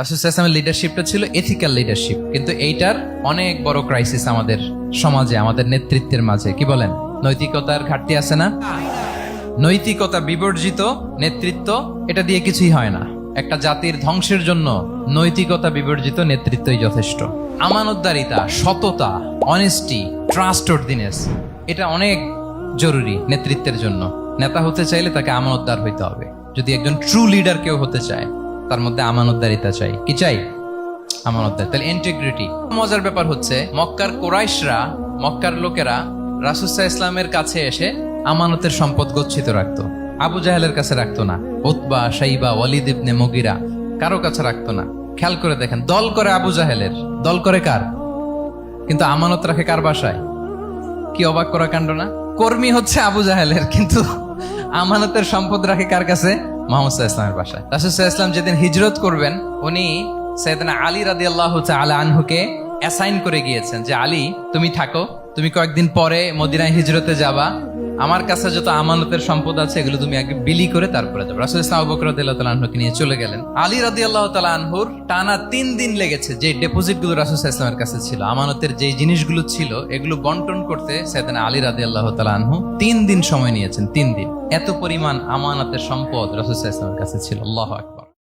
রাসূল সাল্লাল্লাহু আলাইহি ওয়াসাল্লামের লিডারশিপটা ছিল এথিক্যাল লিডারশিপ, কিন্তু এইটার অনেক বড় ক্রাইসিস আমাদের সমাজে, আমাদের নেতৃত্বের মাঝে। কি বলেন, নৈতিকতার ঘাটতি আছে না? নৈতিকতা বিবর্জিত নেতৃত্ব, এটা দিয়ে কিছুই হয় না। একটা জাতির ধ্বংসের জন্য নৈতিকতা বিবর্জিত নেতৃত্বই যথেষ্ট। আমানতদারিতা, সততা, অনেস্টি, ট্রাস্টওয়ার্দিনেস, এটা অনেক জরুরি নেতৃত্বের জন্য। নেতা হতে চাইলে তাকে আমানতদার হইতে হবে। যদি একজন ট্রু লিডার কেউ হতে চায়, তার মধ্যে আমানতদারিতা চাই। কি চাই? আমানতদার, তাহলে ইন্টিগ্রিটি। মজার ব্যাপার হচ্ছে, মক্কার কুরাইশরা, মক্কার লোকেরা রাসূল সাল্লাল্লাহু আলাইহি ওয়াসাল্লামের কাছে এসে আমানতের সম্পদ গচ্ছিত রাখতো। আবু জাহেলের কাছে রাখতো না, উতবা, শাইবা, ওয়ালিদ ইবনে মুগিরা, কারো কাছে রাখতো না। খেয়াল করে দেখেন, দল করে আবু জাহেলের, দল করে কার? কিন্তু আমানত রাখে কার বাসায়? কি অবাক করা কাণ্ড না? কর্মী হচ্ছে আবু জাহেলের, কিন্তু আমানতের সম্পদ রাখে কার কাছে? মুহাম্মদ সাল্লাল্লাহু আলাইহি ওয়াসাল্লামের বাসায়। রাসূল সাল্লাল্লাহু আলাইহি ওয়াসাল্লাম যেদিন হিজরত করবেন, উনি সাইয়েদনা আলী রাদিয়াল্লাহু তাআলা আনহুকে অ্যাসাইন করে গিয়েছেন যে, আলী তুমি থাকো, তুমি কয়েকদিন পরে মদিনায় হিজরতে যাবা, আমার কাছে যত আমানতের সম্পদ আছে এগুলো তুমি আগে বিলি করে তারপরে যাবে। রাসূল সাল্লাল্লাহু আবু বকর রাদিয়াল্লাহু তাআলা আনহুকে নিয়ে চলে গেলেন। আলী রাদিয়াল্লাহু তাআলা আনহুর টানা 3 দিন লেগেছে যে ডিপোজিট গুলো রাসূল সাল্লাল্লাহু আলাইহি ওয়াসাল্লামের কাছে ছিল, আমানতের যে জিনিসগুলো ছিল, এগুলো বন্টন করতে সাইয়েদনা আলী রাদিয়াল্লাহু তাআলা আনহু 3 দিন সময় নিয়েছেন। 3 দিন। এত পরিমাণ আমানতের সম্পদ রাসূল সাল্লাল্লাহু আলাইহি ওয়াসাল্লামের কাছে ছিল। আল্লাহু আকবার।